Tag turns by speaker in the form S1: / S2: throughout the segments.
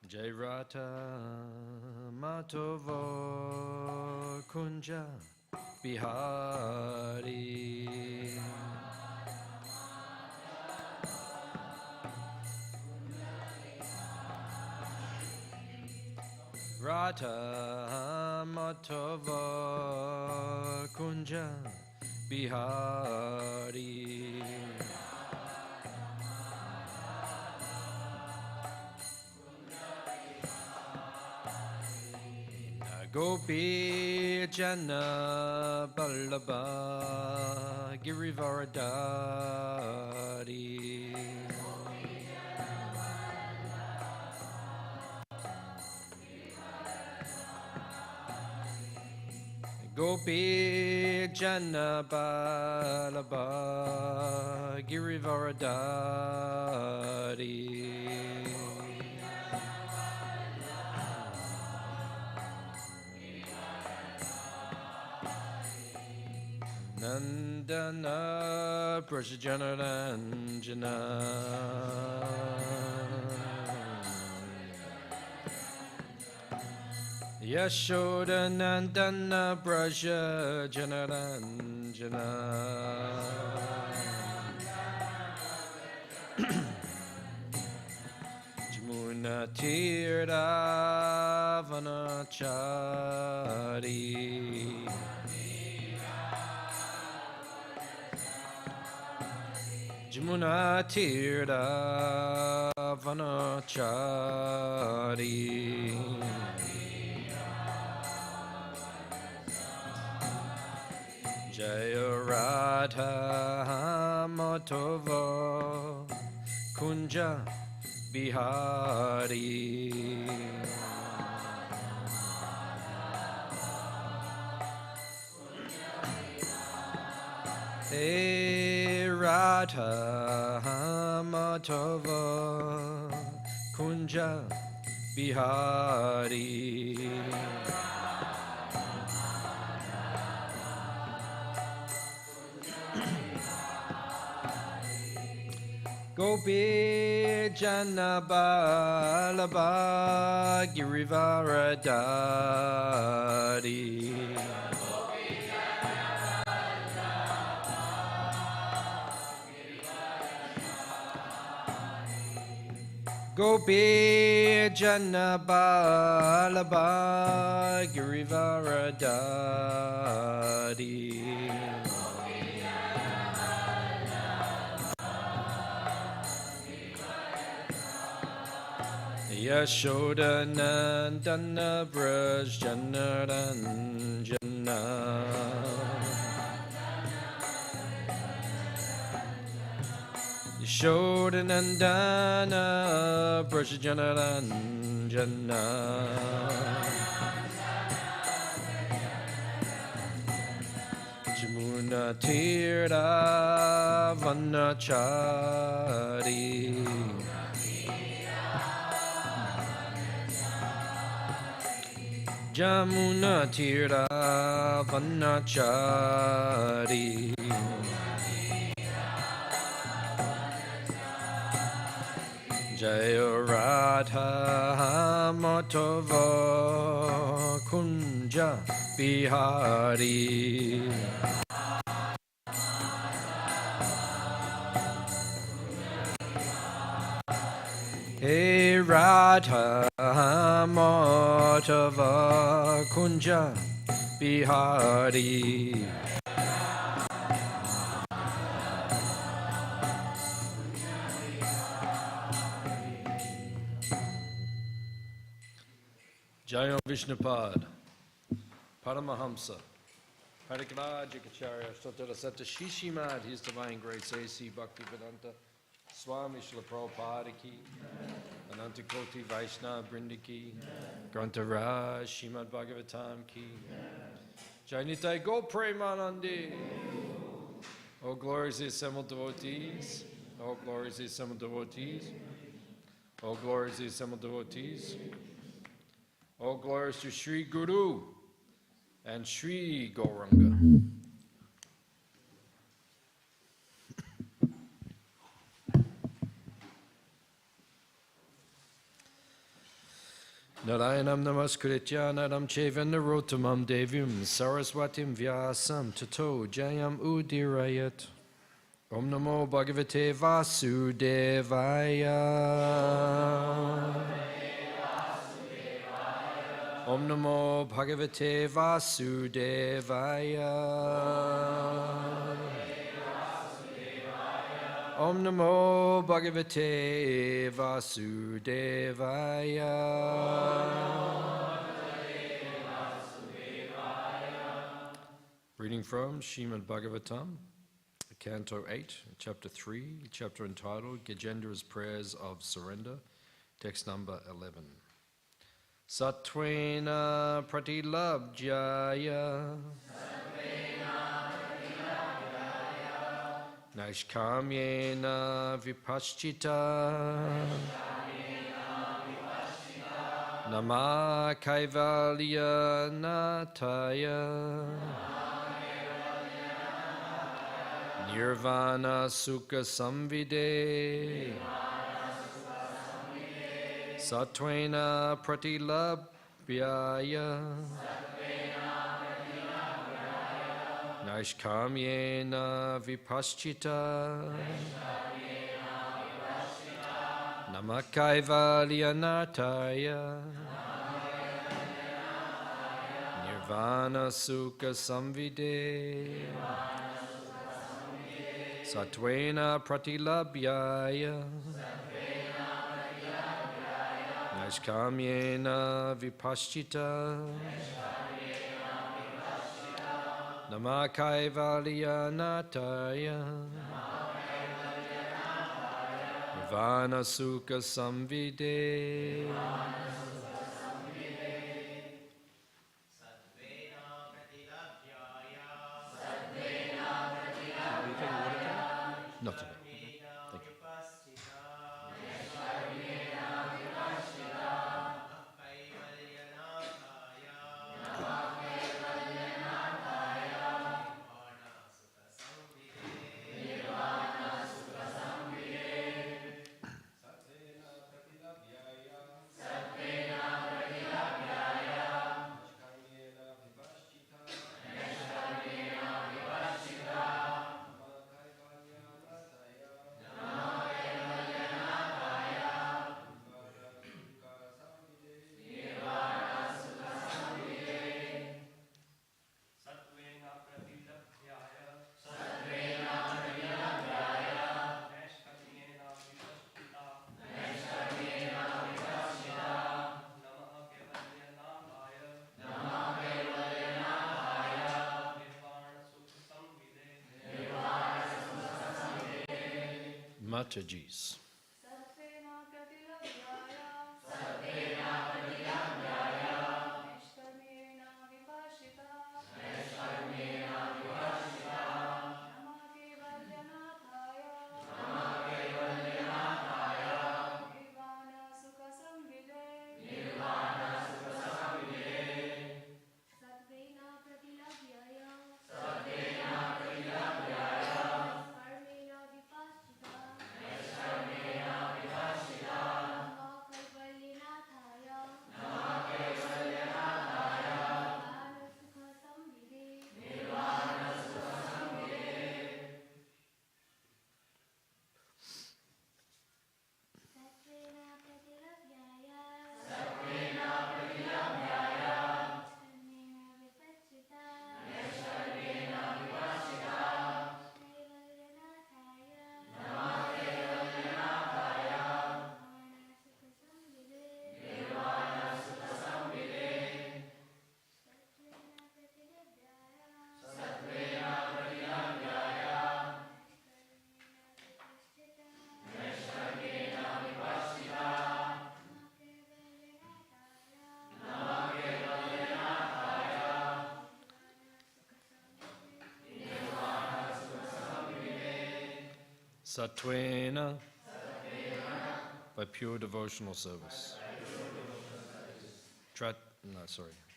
S1: Jai Radha Madhava Kunja Bihari Radha Madhava Kunja Bihari Gopi Jana Ballabha Girivaradari Gopi Jana Ballabha Girivaradari Nandana Prasajanaranjana Yashoda Nandana Prasajanaranjana Jamuna Tirtha Vanachari Jamuna Tirtha Vanachari Jaya Radha Madhava Kunja Bihari Hey Radha Madhava Kunja Bihari Gopi Jana Ballabha Girivaradari Gopi Jana Ballabha Girivaradari Yashoda Nandana Brajanaranjana Yashoda Nandana Brajanaranjana Jamuna Tirtha Vanachari Jamuna Tirtha Vanachari Jaya Radha Madhava Kunja Bihari Hey Radha Madhava Kunja Bihari Jayo Vishnupad Paramahamsa Hare-Acharya Stottara Satta Śrīmad His Divine Grace A.C. Bhaktivedanta Swami Srila Prabhupada ki Ananta Koti Vaishnava Brinda ki Grantharaj Śrīmad Bhāgavatam ki Jai Nitai Go Premanandi. All glories to the assembled devotees. All glories to the assembled devotees. All glories to the assembled devotees. All glories to Sri Guru and Sri Gauranga. Narayanam namaskritya naram cheva narottamam devim saraswatim vyasam tato jayam udirayat. Om namo bhagavate vasudevaya. Om namo bhagavate vasudevaya. Om namo bhagavate vasudevaya. Reading from Śrīmad Bhāgavatam, Canto 8, Chapter 3, chapter entitled Gajendra's Prayers of Surrender, text number 11. Satvena pratilabjaya Naishkamyena vipaschita Nama kaivalya nataya Nirvana sukha samvide Satvena pratilabhyaya Naishkamyena vipaschita Namakaivalya nataya Nirvana sukha samvide Satvena pratilabhyaya Naishkamyena vipaschita Namakaivalya nataya Nirvana sukha samvide. Not today. Thank you. Mataji's. Satvena, by pure devotional service.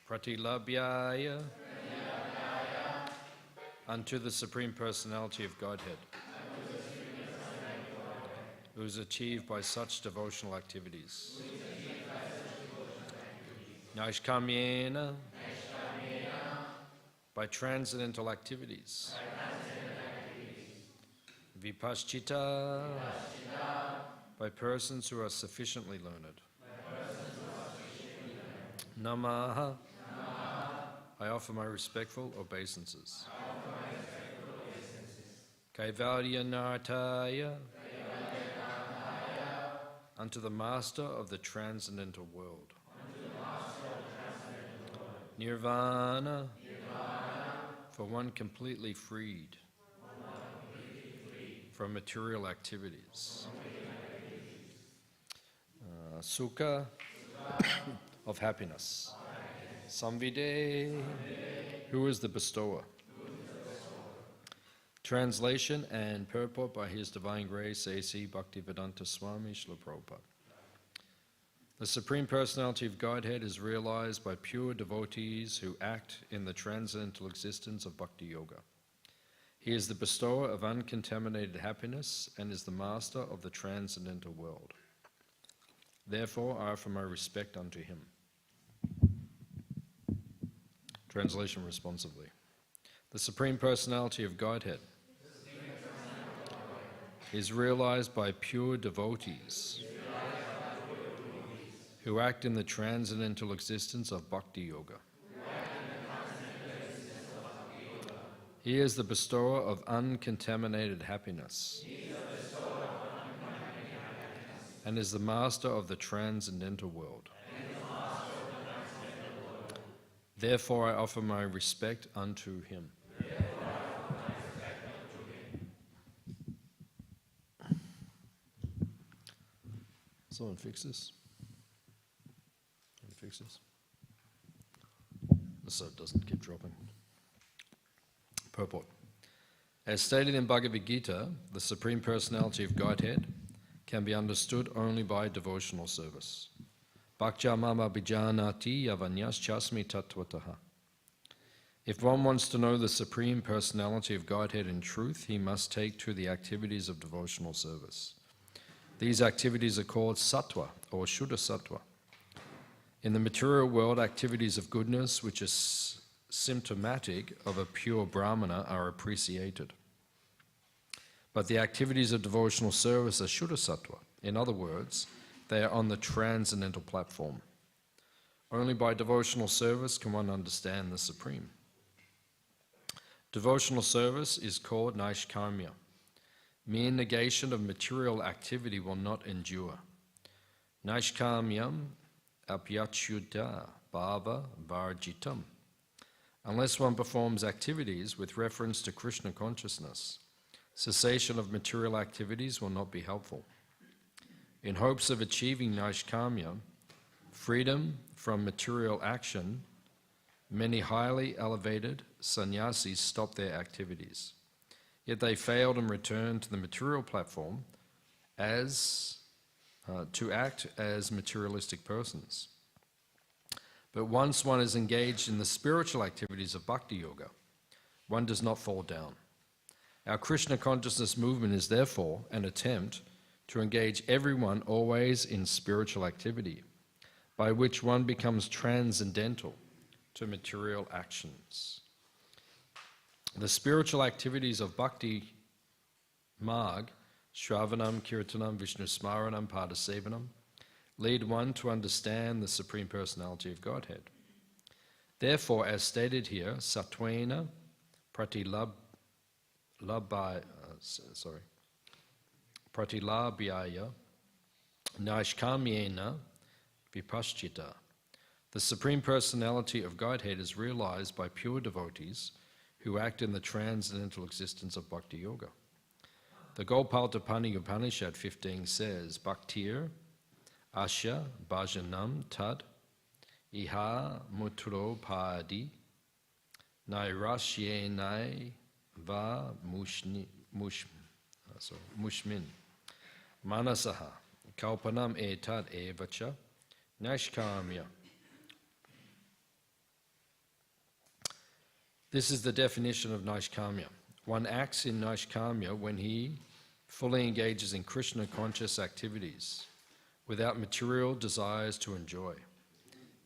S1: Pratilabhyaya, unto the Supreme Personality of Godhead, who is achieved by such devotional activities. Naishkamyena, by transcendental activities. Vipaschita, by persons who are sufficiently learned. Namaha, I offer my respectful obeisances. Kaivalyanartaya, unto the Master of the transcendental world. Nirvana, for one completely freed from material activities. Sukha, of happiness. Samvide, who is the bestower. Translation and purport by His Divine Grace A.C. Bhaktivedanta Swami Śrīmad Prabhupada. The Supreme Personality of Godhead is realized by pure devotees who act in the transcendental existence of Bhakti Yoga. He is the bestower of uncontaminated happiness and is the master of the transcendental world. Therefore, I offer my respect unto Him. Translation responsively. The Supreme Personality of Godhead is realized by pure devotees who act in the transcendental existence of Bhakti Yoga. He is the bestower of uncontaminated happiness and is the master of the transcendental world. Therefore, I offer my respect unto Him. Someone fix this? Fix this? So it doesn't keep dropping. Purport. As stated in Bhagavad Gita, the Supreme Personality of Godhead can be understood only by devotional service. Bhaktya mama bijanati yavanyas chasmi tattvataha. If one wants to know the Supreme Personality of Godhead in truth, he must take to the activities of devotional service. These activities are called sattva or shuddha sattva. In the material world, activities of goodness, which is symptomatic of a pure brahmana, are appreciated. But the activities of devotional service are shuddha sattva. In other words, they are on the transcendental platform. Only by devotional service can one understand the Supreme. Devotional service is called naishkamya. Mere negation of material activity will not endure. Naishkamyam apyachyuta bhava varjitam. Unless one performs activities with reference to Krishna consciousness, cessation of material activities will not be helpful. In hopes of achieving naishkamya, freedom from material action, many highly elevated sannyasis stop their activities. Yet they failed and returned to the material platform to act as materialistic persons. But once one is engaged in the spiritual activities of Bhakti Yoga, one does not fall down. Our Krishna consciousness movement is therefore an attempt to engage everyone always in spiritual activity, by which one becomes transcendental to material actions. The spiritual activities of Bhakti Marg, Shravanam, Kirtanam, Vishnu Smaranam, Padasevanam, lead one to understand the Supreme Personality of Godhead. Therefore, as stated here, Sattvena pratilabhyaya naishkamyena vipaschita. The Supreme Personality of Godhead is realized by pure devotees who act in the transcendental existence of Bhakti Yoga. The Gopaltapani Upanishad 15 says, Bhaktir asya bhajanam tad iha mutro padi nairashyenai va mushmin manasaha kalpanam etad evacha naishkamya. This is the definition of naishkamya. One acts in naishkamya when he fully engages in Krishna conscious activities without material desires to enjoy.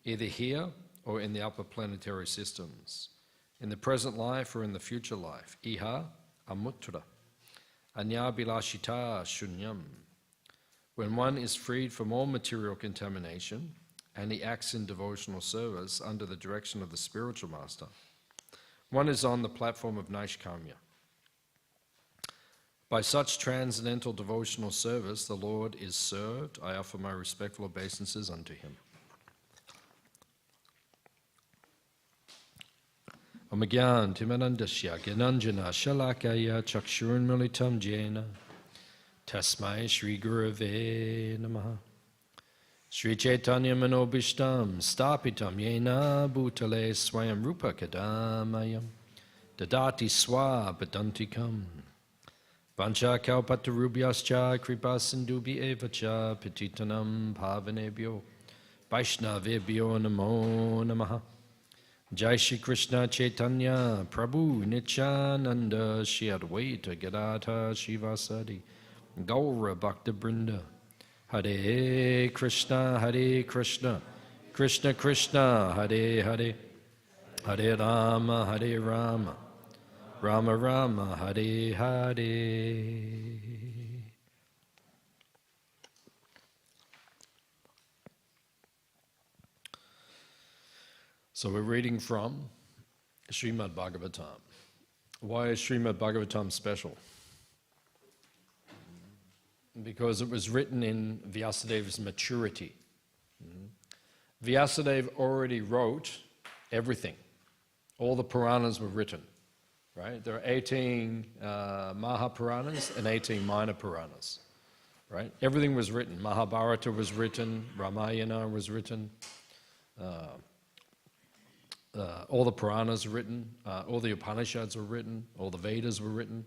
S1: either here or in the upper planetary systems, in the present life or in the future life. Iha amutra, anyabilashita shunyam. When one is freed from all material contamination and he acts in devotional service under the direction of the spiritual master, one is on the platform of Naishkamya. By such transcendental devotional service, the Lord is served. I offer my respectful obeisances unto him. Omagyan timanandasya gyananjana shalakaya chakshurun militam jena tasmai Shri Gurave namaha. Shri Chaitanya manobishtam stapitam yena bhutale swayam rupa kadamayam dadati swa padantikam Vancha kalpatarubhyascha kripa sindubhi evacha petitanam pavanebhyo Vaishnavebhyo namo namaha. Jai Shri Krishna Chaitanya Prabhu Nityananda Shri Advaita Gadadhara Shivasadi Gaura Bhakta Brinda. Hare Krishna Krishna Krishna Hare Hare Hare Rama Rama Rama Hare Hare. So we're reading from Śrīmad Bhāgavatam. Why is Śrīmad Bhāgavatam special? Because it was written in Vyasadev's maturity. Vyasadeva already wrote everything. All the Puranas were written, right? There are 18 Mahapuranas and 18 minor Puranas, right? Everything was written. Mahabharata was written, Ramayana was written, all the Puranas were written, all the Upanishads were written, all the Vedas were written,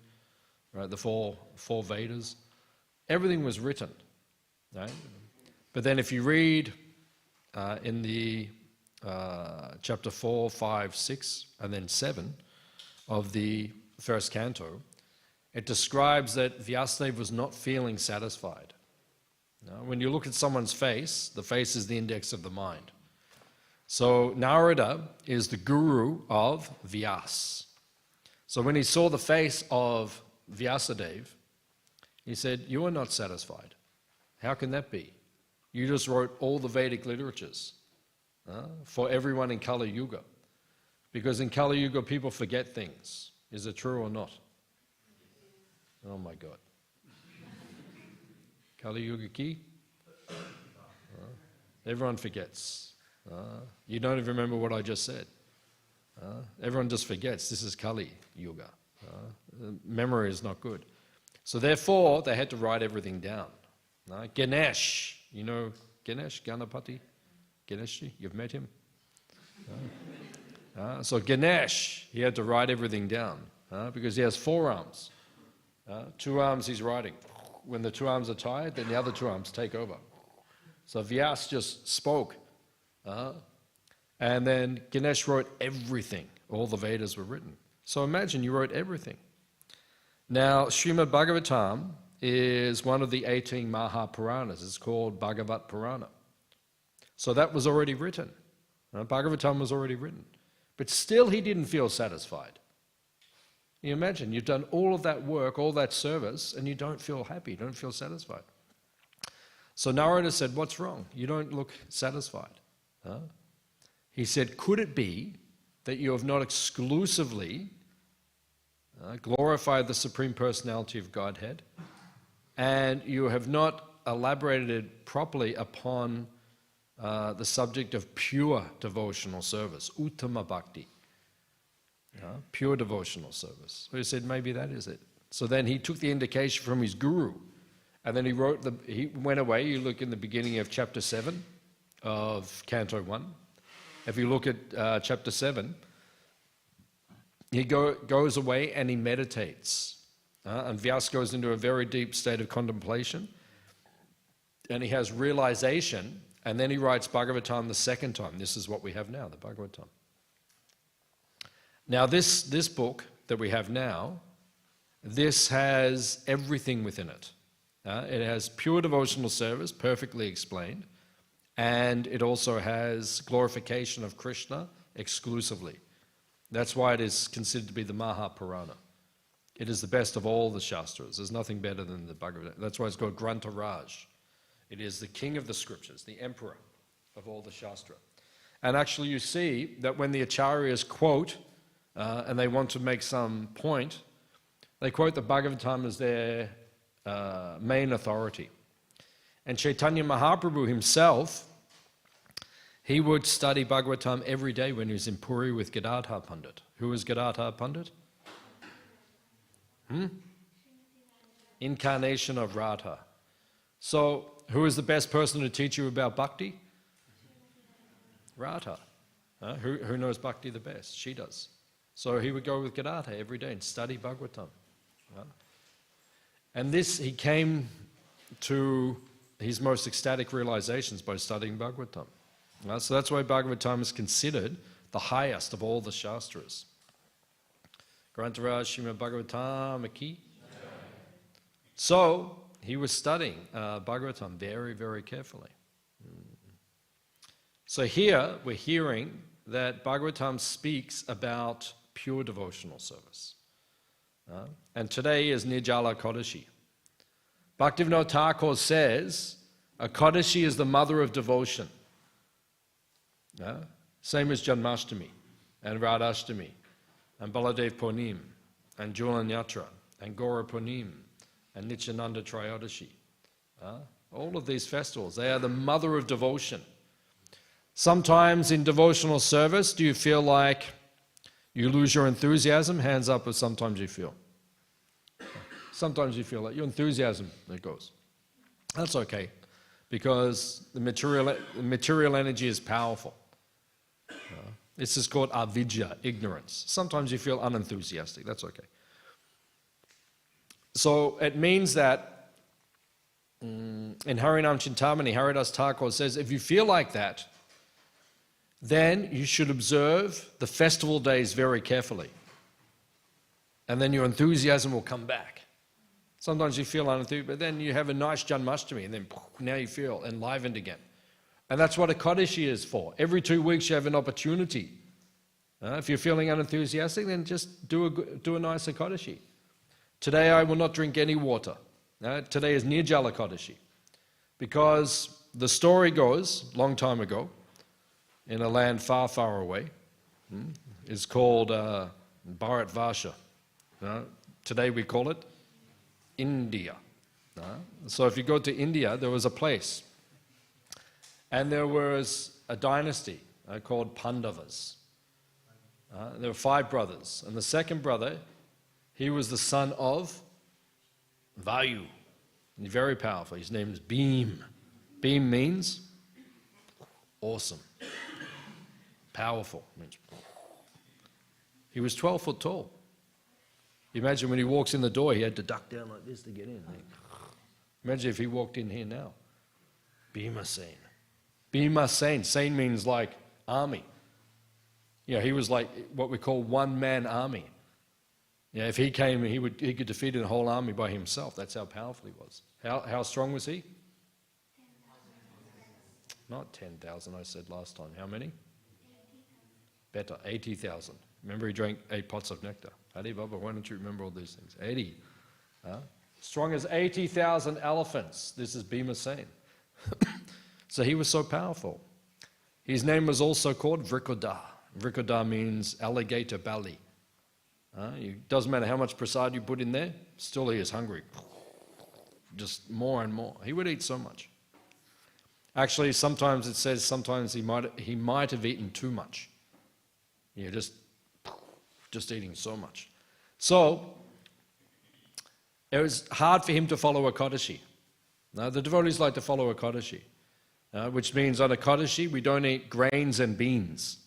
S1: right? The four Vedas. Everything was written, right? But then if you read in the chapter 4, 5, 6, and then 7 of the first canto, it describes that Vyasadeva was not feeling satisfied. When you look at someone's face, the face is the index of the mind. So Narada is the guru of Vyas. So when he saw the face of Vyasadeva, he said, "You are not satisfied. How can that be? You just wrote all the Vedic literatures for everyone in Kali Yuga. Because in Kali Yuga, people forget things. Is it true or not?" Oh my God. Kali Yuga ki? Everyone forgets. You don't even remember what I just said. Everyone just forgets. This is Kali Yuga. Memory is not good. So therefore, they had to write everything down. Ganesh, you know Ganesh, Ganapati? Ganeshji, you've met him? So Ganesh, he had to write everything down because he has 4 arms. 2 arms he's writing. When the 2 arms are tired, then the other 2 arms take over. So Vyas just spoke. And then Ganesh wrote everything. All the Vedas were written. So imagine you wrote everything. Now, Śrīmad Bhāgavatam is one of the 18 Mahapuranas. It's called Bhagavat Purana. So that was already written. Bhagavatam was already written. But still he didn't feel satisfied. You imagine, you've done all of that work, all that service, and you don't feel happy, you don't feel satisfied. So Narada said, "What's wrong? You don't look satisfied." He said, "Could it be that you have not exclusively glorified the Supreme Personality of Godhead, and you have not elaborated properly upon the subject of pure devotional service, uttama bhakti, pure devotional service?" So he said, maybe that is it. So then he took the indication from his guru, and then he went away. You look in the beginning of chapter 7 of Canto 1. If you look at chapter 7, he goes away and he meditates. And Vyas goes into a very deep state of contemplation. And he has realization. And then he writes Bhagavatam the second time. This is what we have now, the Bhagavatam. Now this book that we have now, this has everything within it. It has pure devotional service, perfectly explained. and it also has glorification of Krishna exclusively. That's why it is considered to be the Mahapurana. It is the best of all the Shastras. There's nothing better than the Bhagavad. That's why it's called Grantha Raj. It is the king of the scriptures, the emperor of all the Shastra. And actually you see that when the Acharyas quote, and they want to make some point, they quote the Bhagavatam as their main authority. And Chaitanya Mahaprabhu himself, he would study Bhagavatam every day when he was in Puri with Gadadhar Pandit. Who was Gadadhar Pandit? Incarnation of Radha. So, who is the best person to teach you about bhakti? Radha. Who knows bhakti the best? She does. So he would go with Gadadhar every day and study Bhagavatam. And this, he came to his most ecstatic realizations by studying Bhagavatam. So that's why Bhagavatam is considered the highest of all the Shastras. Grantha Śrīmad Bhāgavatam ki. So he was studying Bhagavatam very, very carefully. So here we're hearing that Bhagavatam speaks about pure devotional service. And today is Nirjala Kodashi. Bhaktivedanta Thakur says, a Kodashi is the mother of devotion. Same as Janmashtami and Radhashtami and Baladev Purnim and Julan Yatra and Gaura Purnim and Nityananda Triyodashi. All of these festivals, they are the mother of devotion. Sometimes in devotional service, do you feel like you lose your enthusiasm? Hands up if sometimes you feel. Sometimes you feel like your enthusiasm, it goes. That's okay, because the material energy is powerful. This is called avidya, ignorance. Sometimes you feel unenthusiastic, that's okay. So it means that in Harinam Chintamani, Haridas Thakur says, if you feel like that, then you should observe the festival days very carefully. And then your enthusiasm will come back. Sometimes you feel unenthusiastic, but then you have a nice Janmashtami, and then now you feel enlivened again. And that's what a Kodashi is for. Every 2 weeks you have an opportunity. If you're feeling unenthusiastic, then just do a nice Kodashi. Today I will not drink any water. Today is Nirjala Kodashi. Because the story goes, long time ago, in a land far, far away, is called Bharatvarsha. Today we call it India. So if you go to India, there was a place. And there was a dynasty called Pandavas. There were 5 brothers. And the second brother, he was the son of Vayu. He's very powerful. His name is Bhim. Bhim means awesome. Powerful. He was 12 foot tall. Imagine when he walks in the door, he had to duck down like this to get in. Imagine if he walked in here now. Bhima Sen. Bhima Sen. Sen means like army. He was like what we call one-man army. If he came, he could defeat a whole army by himself. That's how powerful he was. How strong was he? 10,000. Not 10,000, I said last time. How many? 80,000. Better, 80,000. Remember, he drank 8 pots of nectar. Hare Baba, why don't you remember all these things? 80. Strong as 80,000 elephants. This is Bhima Sen. So he was so powerful. His name was also called Vrikoda. Vrikoda means alligator belly. It doesn't matter how much prasad you put in there, still he is hungry. Just more and more. He would eat so much. Actually, sometimes it says sometimes he might have eaten too much. Just eating so much. So it was hard for him to follow a Kodashi. Now, the devotees like to follow a Kodashi, which means on a Kodashi we don't eat grains and beans.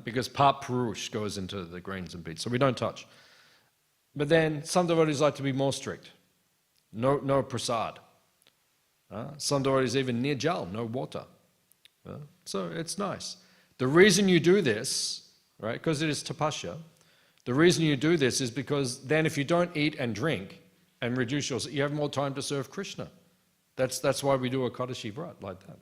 S1: Because Pap Purush goes into the grains and beans, so we don't touch. But then some devotees like to be more strict. No prasad. Some devotees even nirjal, no water. So it's nice. The reason you do this, right, because it is tapasya, the reason you do this is because then if you don't eat and drink and reduce yourself, you have more time to serve Krishna. That's why we do a Kodashi Vrat like that.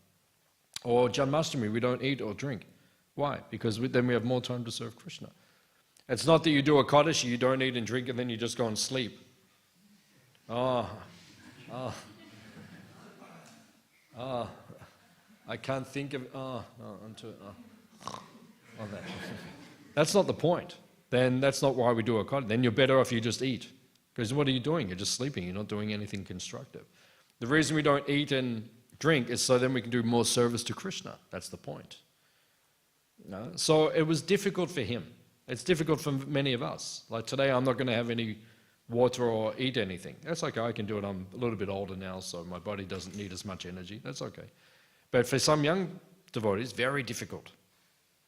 S1: Or Janmashtami, we don't eat or drink. Why? Because then we have more time to serve Krishna. It's not that you do Ekadashi, you don't eat and drink, and then you just go and sleep. I can't think of, that. That's not the point. Then that's not why we do Ekadashi. Then you're better off you just eat. Because what are you doing? You're just sleeping. You're not doing anything constructive. The reason we don't eat and drink is so then we can do more service to Krishna. That's the point. So it was difficult for him. It's difficult for many of us. Like today, I'm not going to have any water or eat anything. That's okay, I can do it. I'm a little bit older now, so my body doesn't need as much energy. That's okay. But for some young devotees, very difficult.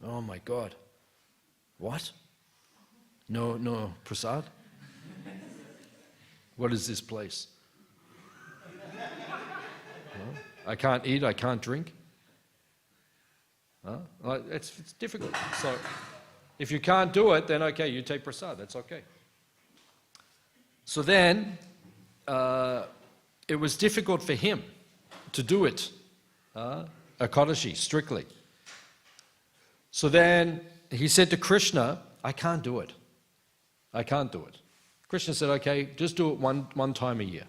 S1: Oh my God. What? No, prasad? What is this place? I can't eat, I can't drink. It's difficult. So if you can't do it, then okay, you take prasad, that's okay. So then, it was difficult for him to do it, Ekadashi, strictly. So then he said to Krishna, I can't do it. I can't do it. Krishna said, okay, just do it one time a year.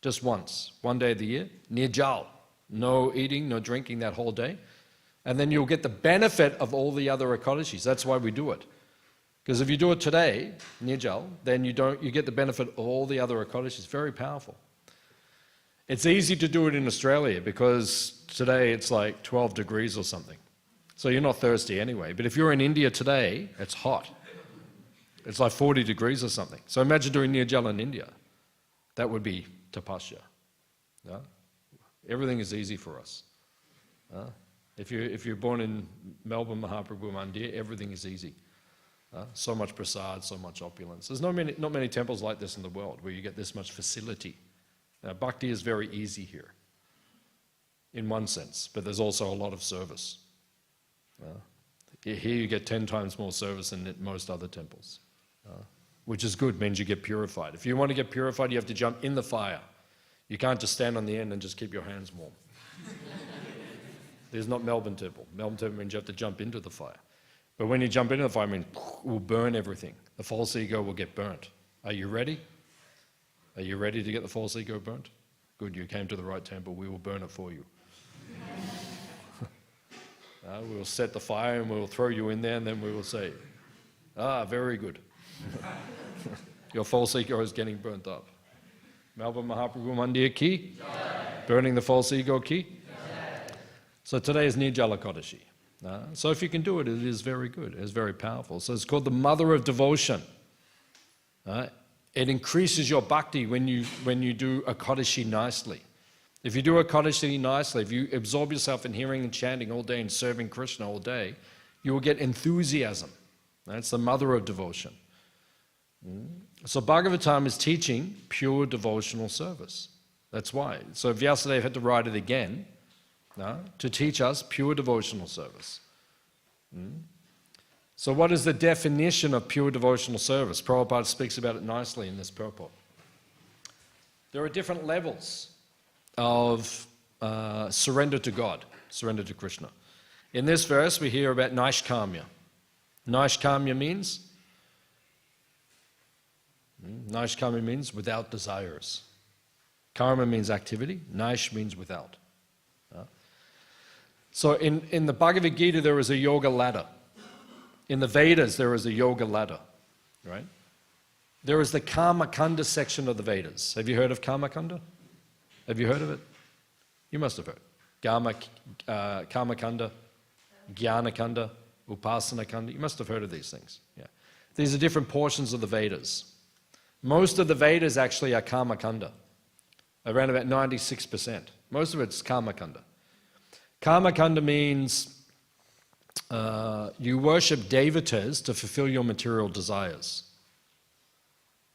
S1: Just once, one day of the year, nirjal, no eating, no drinking that whole day. And then you'll get the benefit of all the other Ekadashis. That's why we do it. Because if you do it today, nirjal, then you get the benefit of all the other Ekadashis. Very powerful. It's easy to do it in Australia because today it's like 12 degrees or something. So you're not thirsty anyway. But if you're in India today, it's hot. It's like 40 degrees or something. So imagine doing nirjal in India. That would be tapasya. Yeah? Everything is easy for us. If you're born in Melbourne, Mahaprabhu Mandir, everything is easy. So much prasad, so much opulence. There's not many temples like this in the world where you get this much facility. Bhakti is very easy here, in one sense, but there's also a lot of service. Here you get 10 times more service than at most other temples, which is good, means you get purified. If you want to get purified, you have to jump in the fire. You can't just stand on the end and just keep your hands warm. There's not Melbourne Temple. Melbourne Temple means you have to jump into the fire. But when you jump into the fire, it means it will burn everything. The false ego will get burnt. Are you ready? Are you ready to get the false ego burnt? Good, you came to the right temple. We will burn it for you. We will set the fire and we will throw you in there and then we will say, very good. Your false ego is getting burnt up. Melbourne Mahaprabhu Mandir ki? Burning the false ego ki? So today is Nirjala Ekadashi. So if you can do it, it is very good. It is very powerful. So it's called the mother of devotion. It increases your bhakti when you do Ekadashi nicely. If you do Ekadashi nicely, if you absorb yourself in hearing and chanting all day and serving Krishna all day, you will get enthusiasm. That's the mother of devotion. So Bhagavatam is teaching pure devotional service. That's why. So Vyasadeva had to write it again to teach us pure devotional service. So what is the definition of pure devotional service? Prabhupada speaks about it nicely in this purport. There are different levels of surrender to God, surrender to Krishna. In this verse we hear about Naishkamya. Naishkamya means? Naishkamya means without desires. Karma means activity, Naish means without. So in the Bhagavad Gita there is a yoga ladder. In the Vedas there is a yoga ladder, right? There is the Kama Kanda section of the Vedas. Have you heard of Kama Kanda? Have you heard of it? You must have heard. Kama Kanda, Jnana Kanda, Upasana Kanda. You must have heard of these things. Yeah. These are different portions of the Vedas. Most of the Vedas actually are Kama Kanda. Around about 96%. Most of it's Kama Kanda. Kama Kanda means you worship devatas to fulfill your material desires.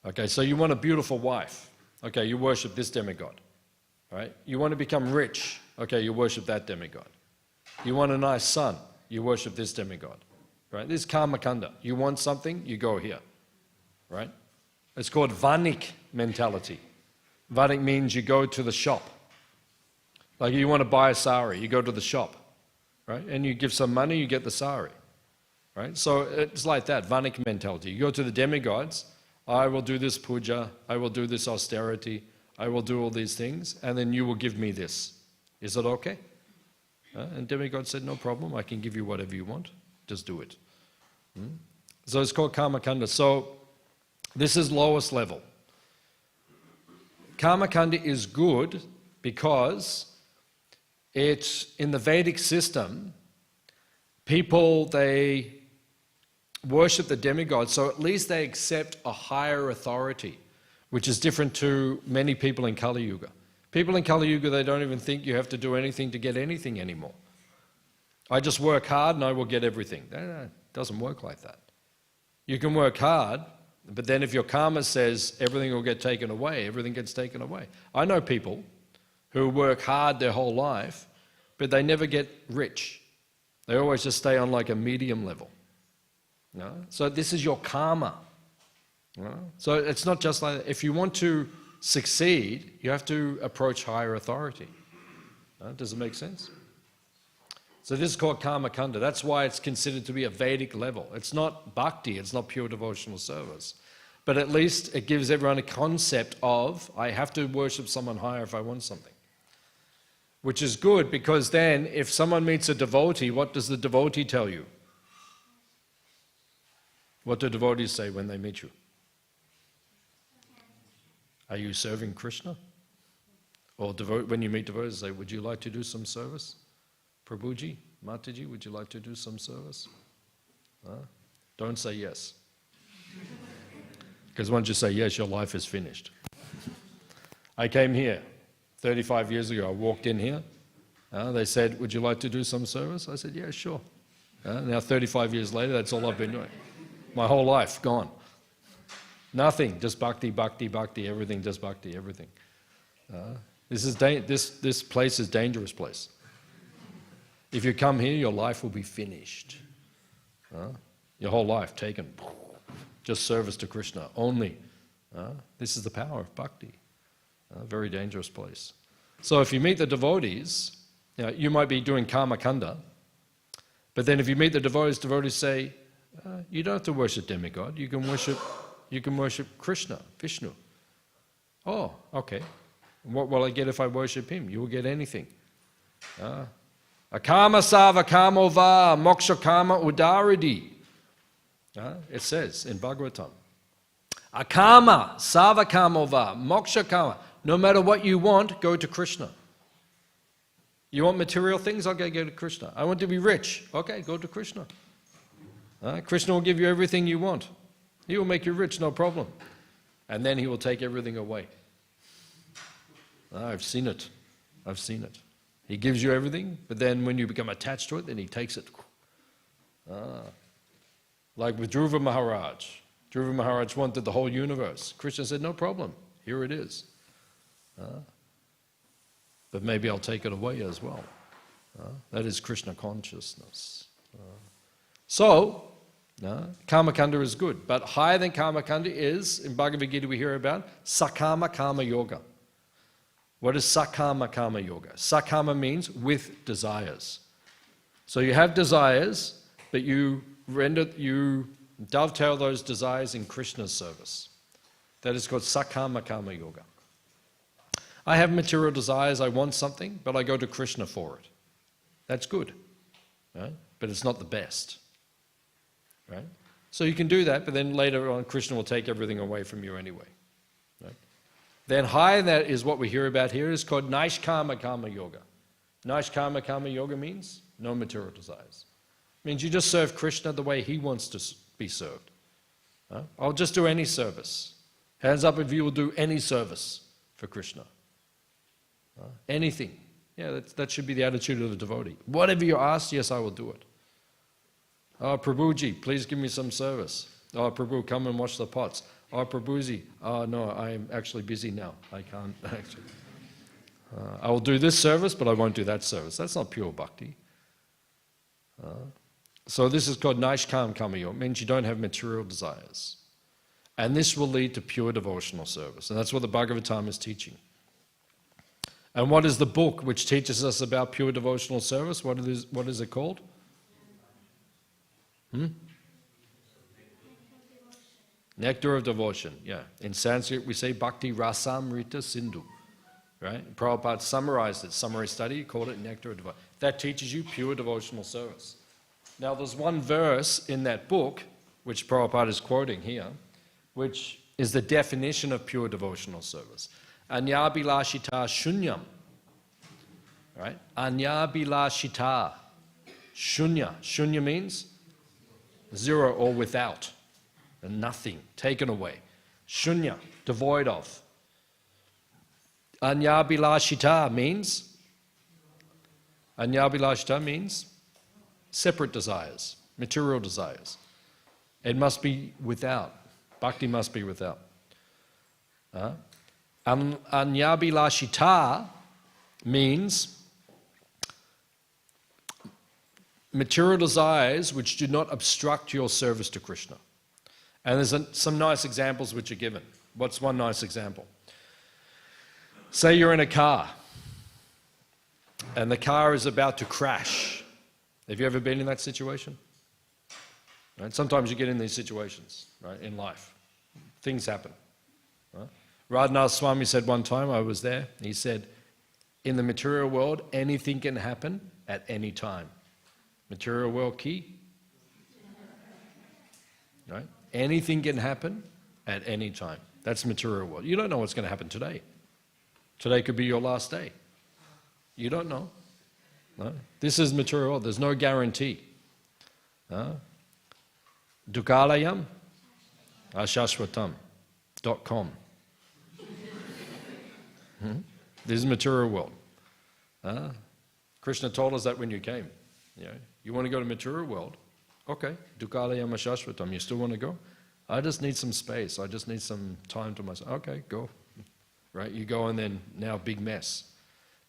S1: Okay, so you want a beautiful wife. Okay, you worship this demigod. Right? You want to become rich. Okay, you worship that demigod. You want a nice son. You worship this demigod. Right? This is Kama Kanda. You want something, you go here. Right? It's called Vanik mentality. Vanik means you go to the shop. Like you want to buy a sari, you go to the shop. right? And you give some money, you get the sari, right? So it's like that, Vanik mentality. You go to the demigods, I will do this puja, I will do this austerity, I will do all these things, and then you will give me this. Is it okay? And demigod said, no problem, I can give you whatever you want, just do it. So it's called karma kanda. So this is lowest level. Karma kanda is good because it's in the Vedic system, people, they worship the demigods, so at least they accept a higher authority, which is different to many people in Kali Yuga. People in Kali Yuga, they don't even think you have to do anything to get anything anymore. I just work hard and I will get everything. No, it doesn't work like that. You can work hard, but then if your karma says everything will get taken away, everything gets taken away. I know people who work hard their whole life, but they never get rich. They always just stay on like a medium level. No? So this is your karma. No? So it's not just like that. If you want to succeed, you have to approach higher authority. No? Does it make sense? So this is called karma kanda. That's why it's considered to be a Vedic level. It's not bhakti, it's not pure devotional service. But at least it gives everyone a concept of, I have to worship someone higher if I want something. Which is good, because then if someone meets a devotee, what does the devotee tell you? What do devotees say when they meet you? Are you serving Krishna? Or when you meet devotees, say, would you like to do some service? Prabhuji, Mataji, would you like to do some service? Don't say yes. Because once you say yes, your life is finished. I came here 35 years ago. I walked in here. They said, would you like to do some service? I said, yeah, sure. Now 35 years later, that's all I've been doing. My whole life, gone. Nothing, just bhakti, bhakti, bhakti, everything, just bhakti, everything. This place is a dangerous place. If you come here, your life will be finished. Your whole life taken. Just service to Krishna only. This is the power of bhakti. Very dangerous place. So if you meet the devotees, you might be doing karma kanda, but then if you meet the devotees say, you don't have to worship demigod, you can worship Krishna, Vishnu. Oh, okay. What will I get if I worship him? You will get anything. Akama sava kamo va moksha kama udaridi. It says in Bhagavatam. Akama sava kamo va moksha kama. No matter what you want, go to Krishna. You want material things? Okay, go to Krishna. I want to be rich. Okay, go to Krishna. Krishna will give you everything you want. He will make you rich, no problem. And then he will take everything away. I've seen it. I've seen it. He gives you everything, but then when you become attached to it, then he takes it. Like with Dhruva Maharaj. Dhruva Maharaj wanted the whole universe. Krishna said, no problem, here it is. But maybe I'll take it away as well. That is Krishna consciousness. So, Karma Kanda is good, but higher than Karma Kanda is, in Bhagavad Gita we hear about, Sakama Kama Yoga. What is Sakama Kama Yoga? Sakama means with desires. So you have desires, but you dovetail those desires in Krishna's service. That is called Sakama Kama Yoga. I have material desires, I want something, but I go to Krishna for it. That's good, right? But it's not the best. Right? So you can do that, but then later on Krishna will take everything away from you anyway. Right? Then higher than that is what we hear about here, is called Naishkama Kama Yoga. Naishkama Kama Yoga means no material desires. It means you just serve Krishna the way he wants to be served. I'll just do any service. Hands up if you will do any service for Krishna. Anything. Yeah, that should be the attitude of the devotee. Whatever you ask, yes, I will do it. Oh, Prabhuji, please give me some service. Oh, Prabhu, come and wash the pots. Oh, Prabhuji, oh, no, I'm actually busy now. I can't actually. I will do this service, but I won't do that service. That's not pure bhakti. So this is called Naishkam Kama Yoga. It means you don't have material desires. And this will lead to pure devotional service. And that's what the Bhagavatam is teaching. And what is the book which teaches us about pure devotional service? What is it called? Nectar of Devotion, yeah. In Sanskrit we say Bhakti Rasamrita Sindhu. Right? Prabhupada summarized it, summary study, called it Nectar of Devotion. That teaches you pure devotional service. Now there's one verse in that book, which Prabhupada is quoting here, which is the definition of pure devotional service. Anyabhilashita shunyam. Right? Anyabhilashita shunya. Shunya means zero or without. And nothing, taken away. Shunya, devoid of. Anyabhilashita means separate desires, material desires. It must be without. Bhakti must be without. Anyabhilashita means material desires which do not obstruct your service to Krishna. And there's some nice examples which are given. What's one nice example? Say you're in a car and the car is about to crash. Have you ever been in that situation? Right? Sometimes you get in these situations, right, in life. Things happen. Right? Radhanath Swami said one time, I was there, he said, in the material world, anything can happen at any time. Material world key? Right? Anything can happen at any time. That's material world. You don't know what's going to happen today. Today could be your last day. You don't know. No? This is material world. There's no guarantee. Dukalayam ashashvatam.com. This is material world. Krishna told us that when you came. You want to go to material world? Okay, Dukalayam ashashvatam. You still want to go? I just need some space. I just need some time to myself. Okay, go. Right? You go and then now big mess.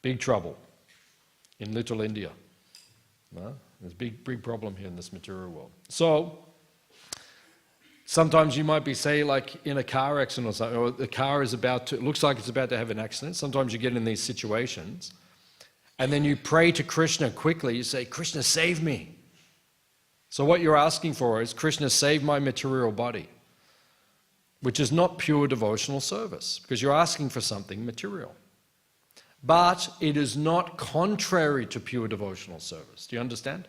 S1: Big trouble in little India. There's a big problem here in this material world. So, sometimes you might be, say, like in a car accident or something, or the car is about to, it looks like it's about to have an accident. Sometimes you get in these situations, and then you pray to Krishna quickly. You say, Krishna, save me. So what you're asking for is, Krishna, save my material body, which is not pure devotional service, because you're asking for something material. But it is not contrary to pure devotional service. Do you understand?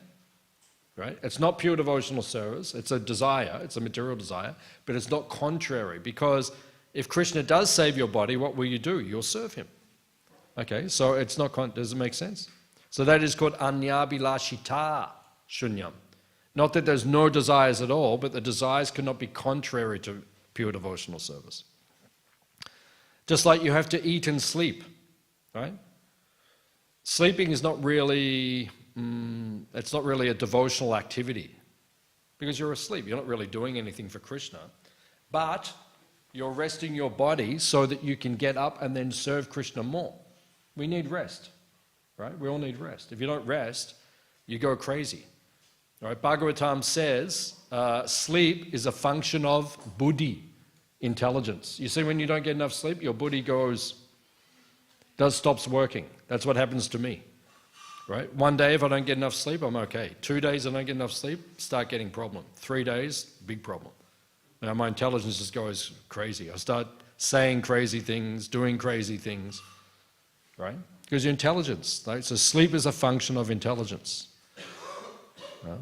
S1: Right? It's not pure devotional service. It's a desire. It's a material desire. But it's not contrary, because if Krishna does save your body, what will you do? You'll serve him. Okay, so it's not, does it make sense? So that is called anyabhilashita shunyam. Not that there's no desires at all, but the desires cannot be contrary to pure devotional service. Just like you have to eat and sleep, right? Sleeping is not really, it's not really a devotional activity, because you're asleep. You're not really doing anything for Krishna, but you're resting your body so that you can get up and then serve Krishna more. We need rest, right? We all need rest. If you don't rest, you go crazy. All right? Bhagavatam says sleep is a function of buddhi, intelligence. You see, when you don't get enough sleep, your buddhi stops working. That's what happens to me. Right? One day if I don't get enough sleep, I'm okay. 2 days I don't get enough sleep, start getting problem. 3 days, big problem. Now my intelligence just goes crazy. I start saying crazy things, doing crazy things. Right? Because your intelligence, right? So sleep is a function of intelligence. Right?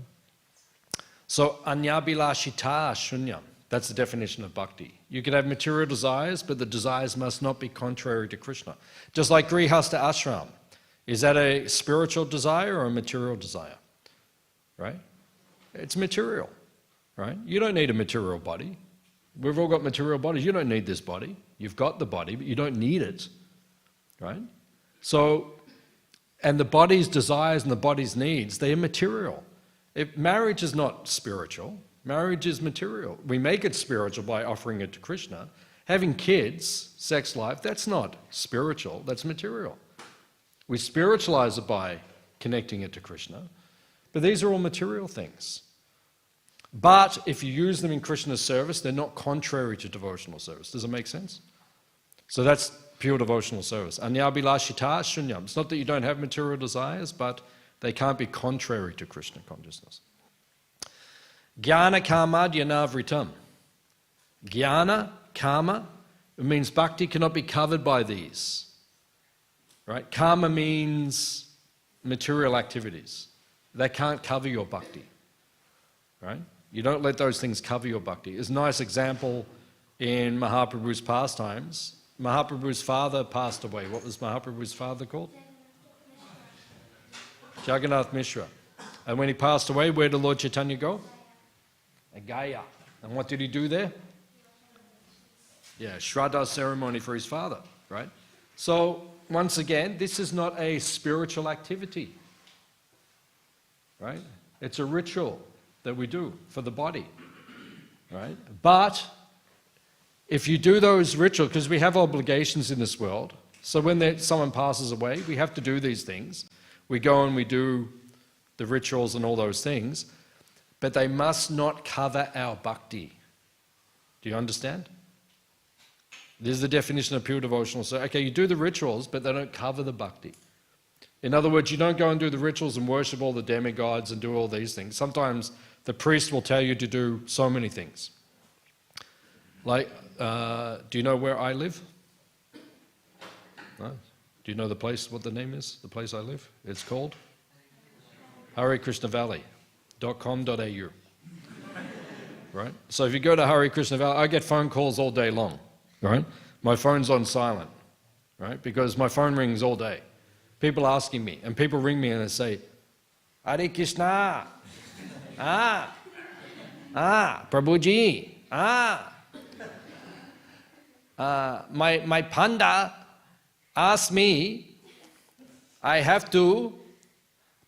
S1: So anyabhilashita shunyam. That's the definition of bhakti. You can have material desires, but the desires must not be contrary to Krishna. Just like grihastha ashram. Is that a spiritual desire or a material desire? Right? It's material. Right? You don't need a material body. We've all got material bodies. You don't need this body. You've got the body, but you don't need it. Right? So, and the body's desires and the body's needs, they are material. Marriage is not spiritual. Marriage is material. We make it spiritual by offering it to Krishna. Having kids, sex life, that's not spiritual, that's material. We spiritualize it by connecting it to Krishna. But these are all material things. But if you use them in Krishna's service, they're not contrary to devotional service. Does it make sense? So that's pure devotional service. Anyabhilashita shunyam. It's not that you don't have material desires, but they can't be contrary to Krishna consciousness. Jnana kama dhyanavritam. Jnana, karma, it means bhakti cannot be covered by these. Right? Karma means material activities. They can't cover your bhakti. Right? You don't let those things cover your bhakti. It's a nice example in Mahaprabhu's pastimes. Mahaprabhu's father passed away. What was Mahaprabhu's father called? Jagannath Mishra. And when he passed away, where did Lord Chaitanya go? Gaya. And what did he do there? Yeah, Shraddha ceremony for his father, right? So, once again, this is not a spiritual activity, right? It's a ritual that we do for the body, right? But if you do those rituals, because we have obligations in this world, so when someone passes away, we have to do these things. We go and we do the rituals and all those things, but they must not cover our bhakti. Do you understand? This is the definition of pure devotional. So, okay, you do the rituals, but they don't cover the bhakti. In other words, you don't go and do the rituals and worship all the demigods and do all these things. Sometimes the priest will tell you to do so many things. Like, do you know where I live? No? Do you know the place, what the name is, the place I live? It's called HareKrishnaValley.com.au. Right? So if you go to Hare Krishna Valley, I get phone calls all day long. Right? My phone's on silent, right? Because my phone rings all day. People asking me, and people ring me and they say, Hare Krishna, Prabhuji, my panda asked me, I have to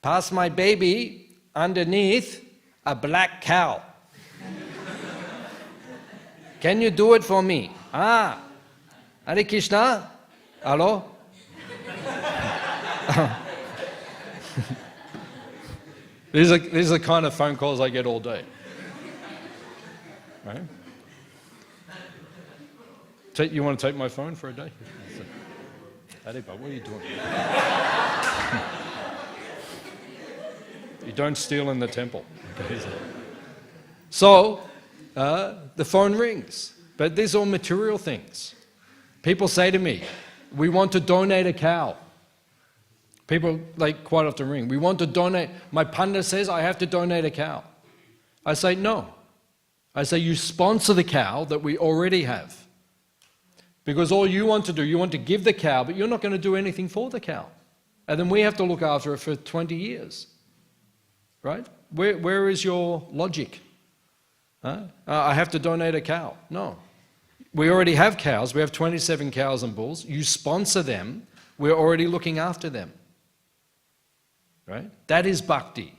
S1: pass my baby underneath a black cow. Can you do it for me? Hare Krishna? Hello? These are the kind of phone calls I get all day. Right? You want to take my phone for a day? Hare, what are you doing? You don't steal in the temple. So, the phone rings. But these are all material things. People say to me, we want to donate a cow. People quite often ring, we want to donate, my panda says I have to donate a cow. I say no. I say you sponsor the cow that we already have. Because all you want to do, you want to give the cow, but you're not going to do anything for the cow. And then we have to look after it for 20 years. Right? Where is your logic? I have to donate a cow. No. We already have cows. We have 27 cows and bulls. You sponsor them. We're already looking after them. Right? That is bhakti.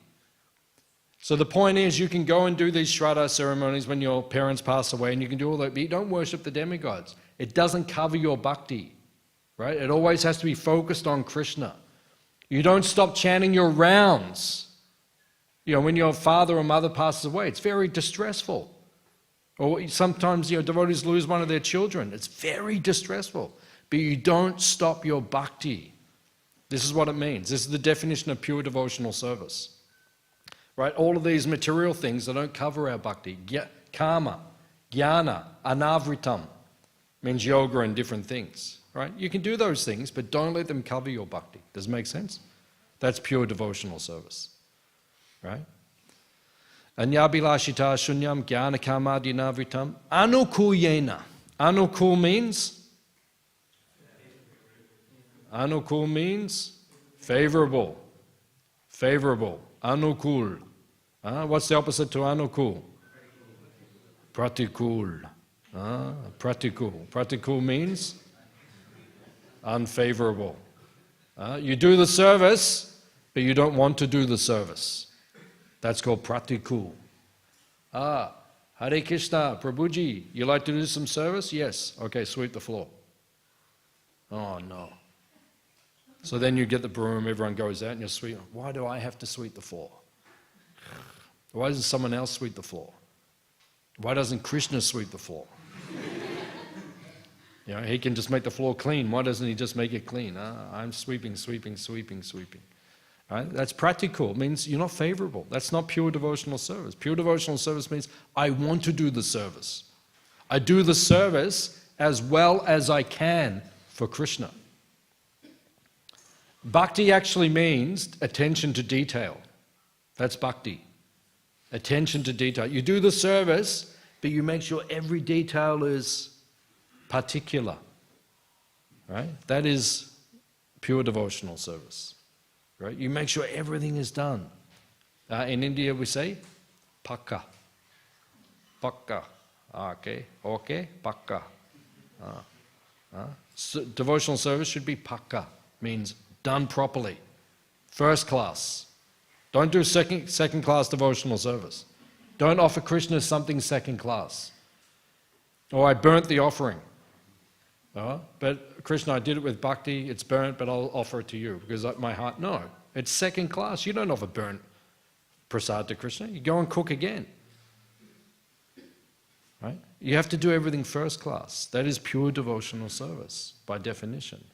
S1: So the point is you can go and do these Shraddha ceremonies when your parents pass away and you can do all that, but you don't worship the demigods. It doesn't cover your bhakti. Right? It always has to be focused on Krishna. You don't stop chanting your rounds. You know, when your father or mother passes away, it's very distressful. Or sometimes, devotees lose one of their children. It's very distressful. But you don't stop your bhakti. This is what it means. This is the definition of pure devotional service. Right? All of these material things that don't cover our bhakti. Karma, jnana, anavritam, means yoga and different things. Right? You can do those things, but don't let them cover your bhakti. Does it make sense? That's pure devotional service. Right? Anyabhilashita shunyam jnana kama dhinavritam anukuyena. Anukul means favorable. Favorable. Anukul. What's the opposite to anukul? Pratikul. Pratikul. Pratikul means unfavorable. You do the service, but you don't want to do the service. That's called pratikul. Hare Krishna, Prabhuji, you like to do some service? Yes. Okay, sweep the floor. Oh no. So then you get the broom, everyone goes out and you sweep. Why do I have to sweep the floor? Why doesn't someone else sweep the floor? Why doesn't Krishna sweep the floor? You know, he can just make the floor clean. Why doesn't he just make it clean? I'm sweeping. Right? That's practical. It means you're not favorable. That's not pure devotional service. Pure devotional service means I want to do the service. I do the service as well as I can for Krishna. Bhakti actually means attention to detail. That's bhakti. Attention to detail. You do the service, but you make sure every detail is particular. Right? That is pure devotional service. Right? You make sure everything is done. In India we say, pakka. Pakka. Okay, pakka. So devotional service should be pakka. Means done properly. First class. Don't do second class devotional service. Don't offer Krishna something second class. Or I burnt the offering. But Krishna, I did it with bhakti, it's burnt, but I'll offer it to you because my heart, no. It's second class. You don't offer burnt prasad to Krishna. You go and cook again. Right? You have to do everything first class. That is pure devotional service by definition.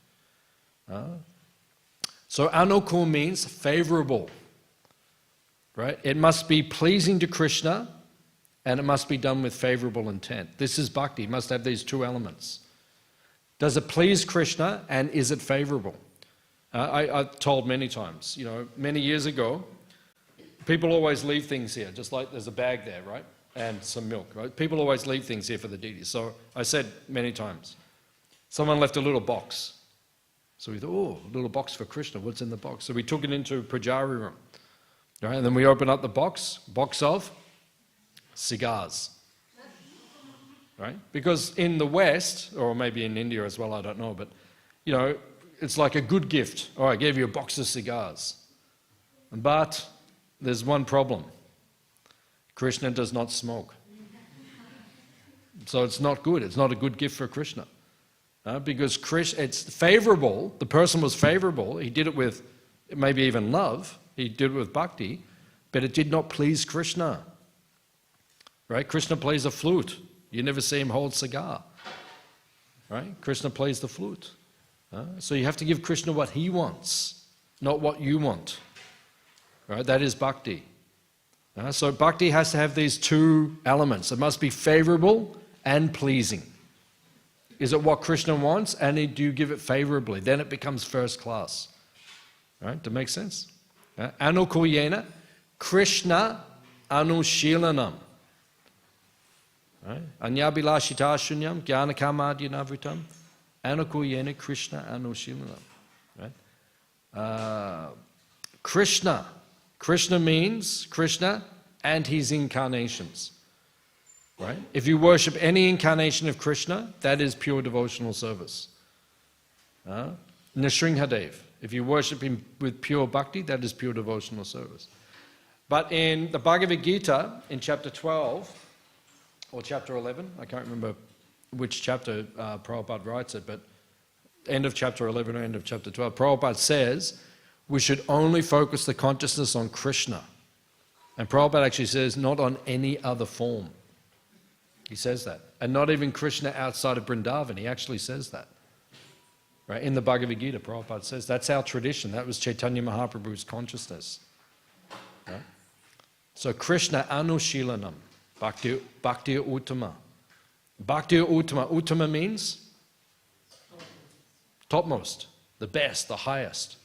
S1: So anukul means favorable. Right? It must be pleasing to Krishna and it must be done with favorable intent. This is bhakti. It must have these two elements. Does it please Krishna and is it favorable? I've told many times, you know, many years ago, people always leave things here, just like there's a bag there, right? And some milk, right? People always leave things here for the deities. So I said many times, someone left a little box. So we thought, oh, a little box for Krishna, what's in the box? So we took it into Pujari room, right? And then we opened up the box of cigars. Right? Because in the West, or maybe in India as well, I don't know, but, you know, it's like a good gift. Oh, I gave you a box of cigars. But there's one problem. Krishna does not smoke. So it's not good. It's not a good gift for Krishna. Because it's favorable. The person was favorable. He did it with maybe even love. He did it with bhakti. But it did not please Krishna. Right? Krishna plays a flute. You never see him hold cigar. Right? Krishna plays the flute. So you have to give Krishna what he wants, not what you want. Right? That is bhakti. So bhakti has to have these two elements. It must be favorable and pleasing. Is it what Krishna wants? And do you give it favorably? Then it becomes first class. Right? Does that make sense? Anukulyena Krishna anushilanam. Anyabhilashita shunyam jnanakamadyanavritam anukulyena Krishna anushilanam. Right? Krishna means Krishna and his incarnations. Right? If you worship any incarnation of Krishna, that is pure devotional service. Nrsimhadev, if you worship him with pure bhakti, that is pure devotional service. But in the Bhagavad Gita, in chapter 12, or chapter 11, I can't remember which chapter Prabhupada writes it, but end of chapter 11 or end of chapter 12, Prabhupada says we should only focus the consciousness on Krishna. And Prabhupada actually says not on any other form. He says that. And not even Krishna outside of Vrindavan, he actually says that. Right? In the Bhagavad Gita, Prabhupada says that's our tradition. That was Chaitanya Mahaprabhu's consciousness. Right? So Krishna anushilanam. Bhakti Uttama. Bhakti Uttama. Uttama means topmost, the best, the highest.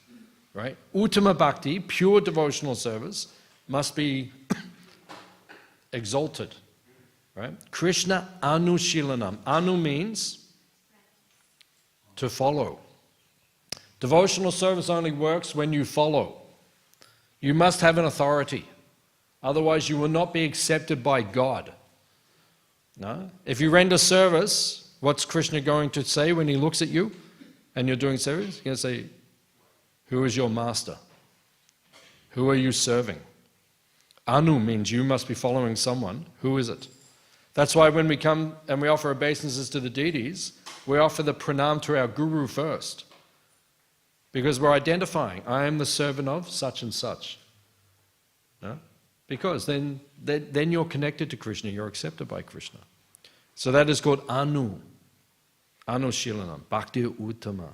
S1: Right? Uttama Bhakti, pure devotional service, must be exalted. Right? Krishna anushilanam. Anu means to follow. Devotional service only works when you follow. You must have an authority. Otherwise, you will not be accepted by God. No? If you render service, what's Krishna going to say when he looks at you and you're doing service? He's going to say, who is your master? Who are you serving? Anu means you must be following someone. Who is it? That's why when we come and we offer obeisances to the deities, we offer the pranam to our guru first. Because we're identifying, I am the servant of such and such. No? Because then you're connected to Krishna, you're accepted by Krishna. So that is called Anu. Anushilanam, Bhakti Uttama.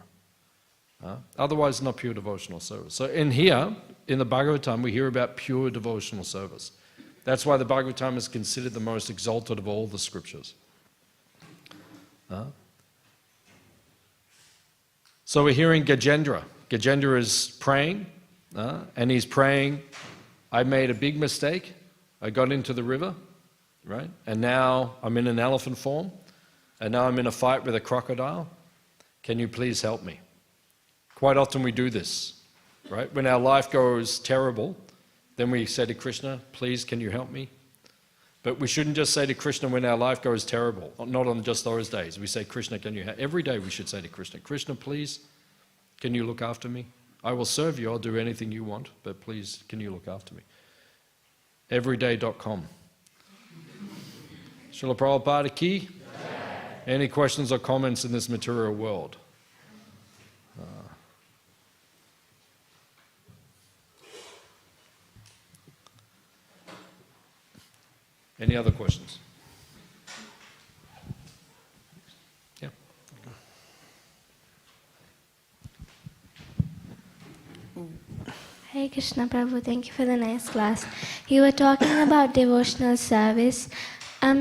S1: Otherwise, not pure devotional service. So in here, in the Bhagavatam, we hear about pure devotional service. That's why the Bhagavatam is considered the most exalted of all the scriptures. So we're hearing Gajendra. Gajendra is praying, and he's praying, I made a big mistake. I got into the river, right? And now I'm in an elephant form, and now I'm in a fight with a crocodile. Can you please help me? Quite often we do this, right? When our life goes terrible, then we say to Krishna, please, can you help me? But we shouldn't just say to Krishna when our life goes terrible, not on just those days. We say, Krishna, can you help? Every day we should say to Krishna, Krishna, please, can you look after me? I will serve you, I'll do anything you want, but please, can you look after me? Everyday.com. Srila Prabhupada ki? Any questions or comments in this material world? Any other questions? Yeah.
S2: Hare Krishna Prabhu, thank you for the nice class. You were talking about devotional service.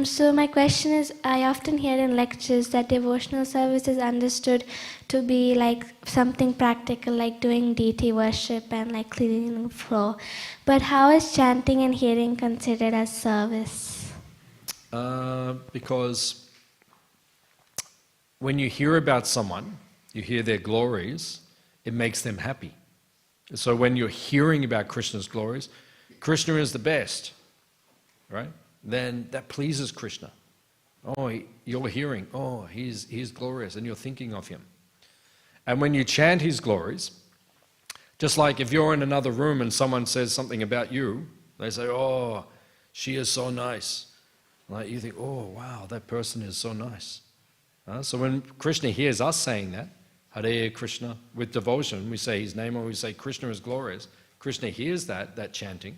S2: So my question is, I often hear in lectures that devotional service is understood to be like something practical, like doing deity worship and like cleaning the floor. But how is chanting and hearing considered as service?
S1: Because when you hear about someone, you hear their glories, it makes them happy. So when you're hearing about Krishna's glories, Krishna is the best, right? Then that pleases Krishna. Oh, you're hearing, oh, he's glorious, and you're thinking of him. And when you chant his glories, just like if you're in another room and someone says something about you, they say, oh, she is so nice. Like you think, oh, wow, that person is so nice. So when Krishna hears us saying that, Hare Krishna, with devotion, we say his name or we say Krishna is glorious, Krishna hears that chanting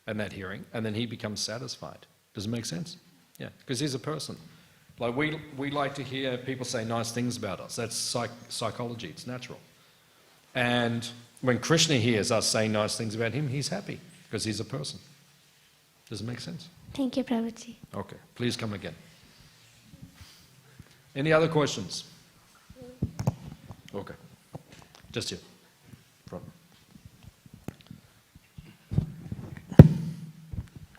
S1: and that hearing, and then he becomes satisfied. Does it make sense? Yeah, because he's a person. Like we like to hear people say nice things about us. That's psychology, it's natural. And when Krishna hears us saying nice things about him, he's happy because he's a person. Does it make sense?
S2: Thank you, Prabhuji.
S1: Okay, please come again. Any other questions? Okay, just here. Front.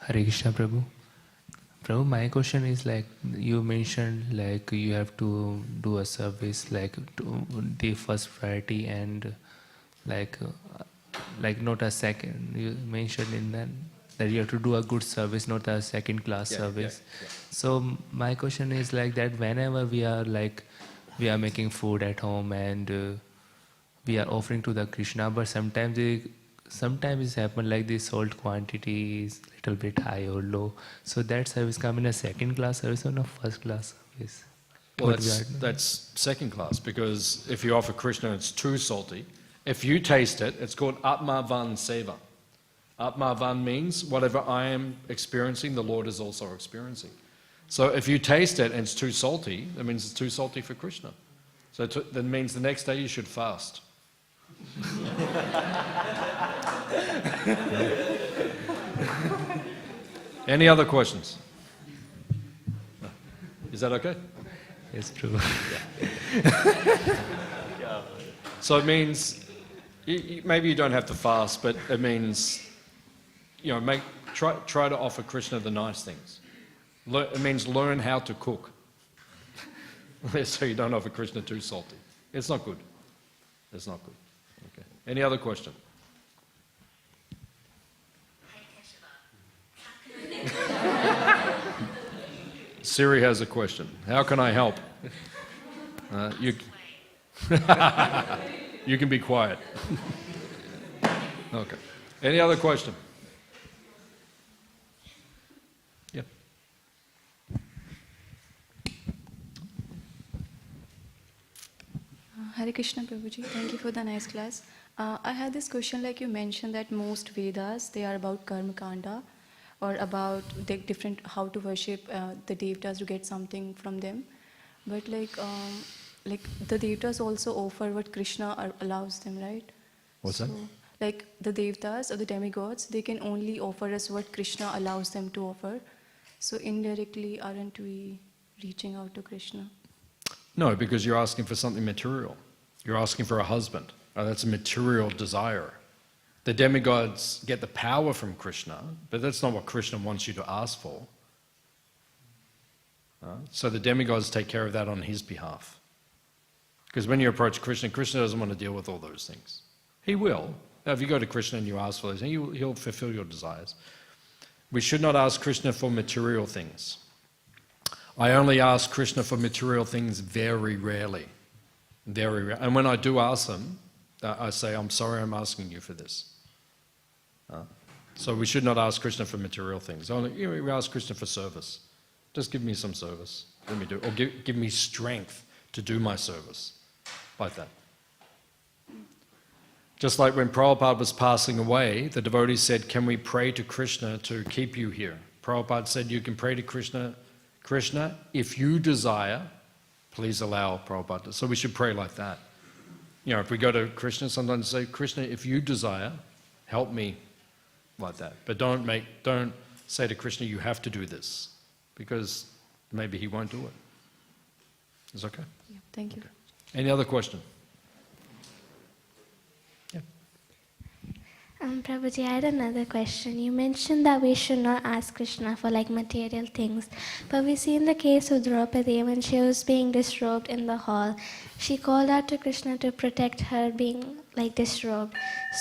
S3: Hare Krishna Prabhu. Prabhu, my question is like you mentioned like you have to do a service like to the first priority and like not a second. You mentioned in that you have to do a good service, not a second class service. Yeah. So my question is like that whenever we are making food at home and we are offering to the Krishna, but sometimes it's happen like the salt quantity is little bit high or low. So that service come in a second class service or a first class service?
S1: Well, that's second class, because if you offer Krishna it's too salty. If you taste it, it's called Atmavan Seva. Atmavan means whatever I am experiencing, the Lord is also experiencing. So if you taste it and it's too salty, that means it's too salty for Krishna. So that means the next day you should fast. Any other questions? No. Is that okay?
S3: It's true.
S1: So it means maybe you don't have to fast, but it means try to offer Krishna the nice things. It means learn how to cook, so you don't offer Krishna too salty. It's not good. It's not good. Okay. Any other question? Siri has a question. How can I help? You can be quiet. Okay. Any other question? Yeah.
S4: Hare Krishna Prabhuji, thank you for the nice class. I had this question, like you mentioned that most Vedas, they are about Karma Kanda or about the different, how to worship the Devatas to get something from them. But like like the devtas also offer what Krishna allows them, right?
S1: What's that?
S4: Like the devtas or the demigods, they can only offer us what Krishna allows them to offer. So indirectly, aren't we reaching out to Krishna?
S1: No, because you're asking for something material. You're asking for a husband. That's a material desire. The demigods get the power from Krishna, but that's not what Krishna wants you to ask for. So the demigods take care of that on his behalf. Because when you approach Krishna, Krishna doesn't want to deal with all those things. He will. Now, if you go to Krishna and you ask for those things, he'll fulfill your desires. We should not ask Krishna for material things. I only ask Krishna for material things very rarely. Very rarely. And when I do ask them, I say, I'm sorry I'm asking you for this. So we should not ask Krishna for material things. Only, we ask Krishna for service. Just give me some service. Let me do it. Or give me strength to do my service. Like that. Just like when Prabhupada was passing away, the devotees said, can we pray to Krishna to keep you here? Prabhupada said, you can pray to Krishna. Krishna, if you desire, please allow Prabhupada. So we should pray like that. You know, if we go to Krishna, sometimes say, Krishna, if you desire, help me, like that. But don't say to Krishna, you have to do this, because maybe he won't do it. Is that okay?
S4: Yeah, thank you.
S1: Okay. Any other question? Yeah.
S2: Prabhuji, I had another question. You mentioned that we should not ask Krishna for like material things. But we see in the case of Draupadi, when she was being disrobed in the hall, she called out to Krishna to protect her being like disrobed.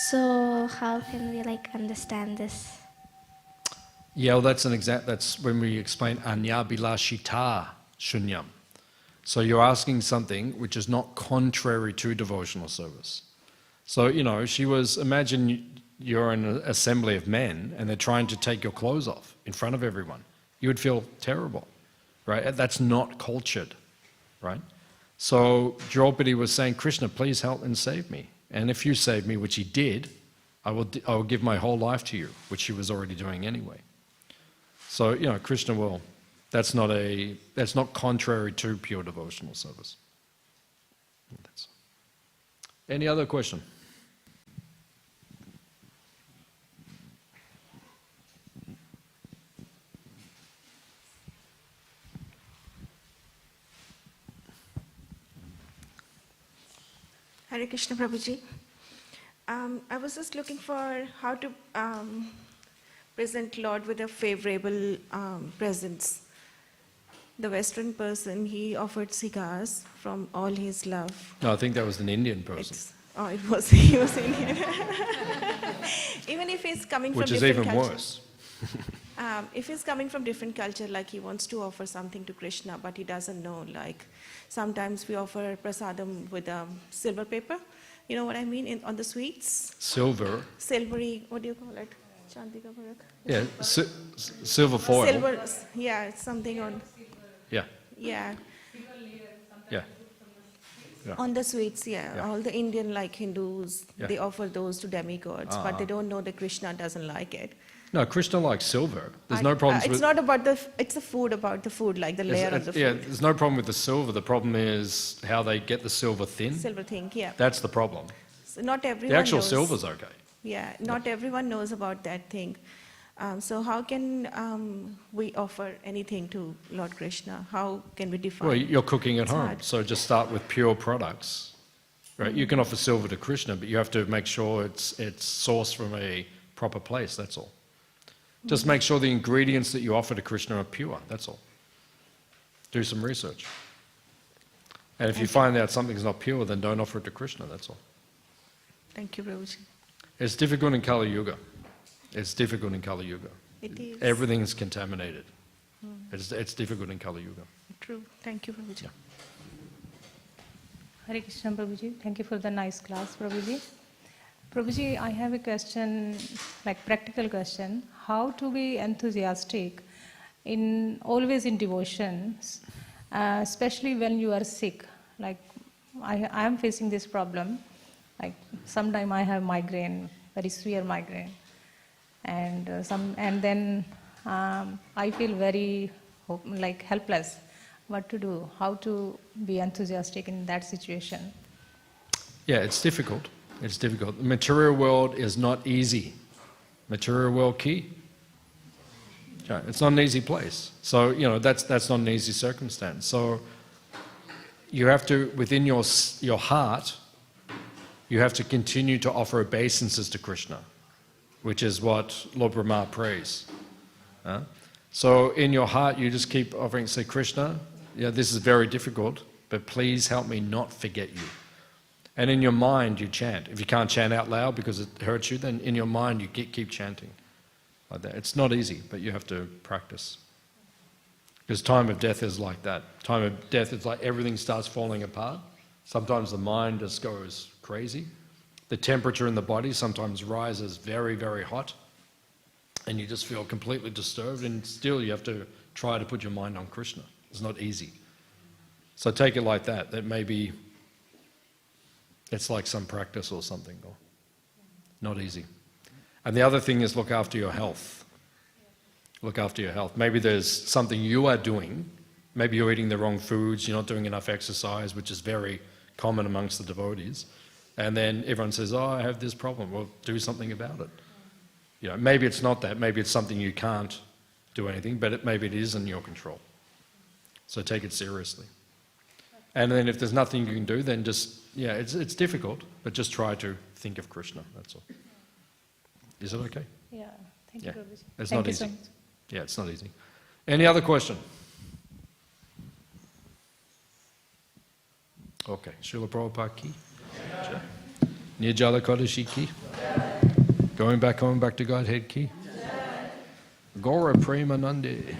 S2: So how can we like understand this?
S1: Yeah, well, that's when we explain anyabhilashita shunyam. So you're asking something which is not contrary to devotional service. So, you know, imagine you're in an assembly of men and they're trying to take your clothes off in front of everyone. You would feel terrible, right? That's not cultured, right? So Draupadi was saying, Krishna, please help and save me. And if you save me, which he did, I will give my whole life to you, which he was already doing anyway. So, you know, Krishna will, that's not contrary to pure devotional service. Any other question?
S5: Hare Krishna Prabhuji. I was just looking for how to present Lord with a favorable presence. The Western person, he offered cigars from all his love.
S1: No, I think that was an Indian person.
S5: He was Indian. Even if he's coming from
S1: Which is
S5: different
S1: even
S5: culture.
S1: worse.
S5: If he's coming from different culture, like he wants to offer something to Krishna, but he doesn't know, like sometimes we offer prasadam with silver paper. You know what I mean, on the sweets?
S1: Silver.
S5: Silvery, what do you call it? Chandika Bharat?
S1: Yeah, silver foil.
S5: Silver, yeah, it's something on,
S1: Yeah,
S5: yeah.
S1: yeah. Yeah.
S5: On the sweets,
S1: Yeah.
S5: all the Indian like Hindus,
S1: Yeah.
S5: they offer those to demigods, but they don't know that Krishna doesn't like it.
S1: No, Krishna likes silver. There's no problems
S5: it's
S1: with...
S5: not about it's the food, like the layer of the food.
S1: Yeah, there's no problem with the silver. The problem is how they get the silver thin.
S5: Silver thing, yeah.
S1: That's the problem.
S5: So not everyone
S1: The actual
S5: knows.
S1: silver's okay.
S5: Yeah, not everyone knows about that thing. So how can we offer anything to Lord Krishna? How can we define?
S1: Well, you're cooking at
S5: It's
S1: home,
S5: hard.
S1: so just start with pure products. Right? You can offer silver to Krishna, but you have to make sure it's sourced from a proper place, that's all. Just make sure the ingredients that you offer to Krishna are pure, that's all. Do some research. And if you find out something's not pure, then don't offer it to Krishna, that's all.
S5: Thank you, Prabhuji.
S1: It's difficult in Kali Yuga. It's difficult in Kali Yuga.
S5: It is.
S1: Everything's contaminated. It's difficult in Kali Yuga.
S5: True. Thank you, Prabhuji.
S1: Yeah.
S6: Hare Krishna, Prabhuji. Thank you for the nice class, Prabhuji. Prabhuji, I have a question, like practical question. How to be enthusiastic always in devotions, especially when you are sick? Like, I am facing this problem. Like, sometime I have migraine, very severe migraine. And then I feel very helpless. what to do, how to be enthusiastic in that situation.
S1: Yeah, it's difficult. It's difficult. The material world is not easy. Material world key. Okay, it's not an easy place. So, that's not an easy circumstance. So, you have to, within your heart, you have to continue to offer obeisances to Krishna, which is what Lord Brahma prays. So in your heart, you just keep offering, say, Krishna, this is very difficult, but please help me not forget you. And in your mind, you chant. If you can't chant out loud because it hurts you, then in your mind, you keep chanting like that. It's not easy, but you have to practice. Because time of death is like that. Time of death is like everything starts falling apart. Sometimes the mind just goes crazy. The temperature in the body sometimes rises very, very hot. And you just feel completely disturbed, and still you have to try to put your mind on Krishna. It's not easy. So take it like that. That maybe it's like some practice or something. Or not easy. And the other thing is look after your health. Look after your health. Maybe there's something you are doing. Maybe you're eating the wrong foods, you're not doing enough exercise, which is very common amongst the devotees. And then everyone says, oh, I have this problem. Well, do something about it. Maybe it's not that. Maybe it's something you can't do anything, but maybe it is in your control. So take it seriously. And then if there's nothing you can do, then just, it's difficult, but just try to think of Krishna, that's all. Is it okay?
S6: Yeah, thank you, Prabhuji.
S1: It's
S6: Thank
S1: not
S6: you
S1: easy.
S6: so much.
S1: Yeah, it's not easy. Any other question? Okay. Srila Prabhupada ki? Nirjala Kodashi ki? Going back to Godhead ki? Gaura Premanande.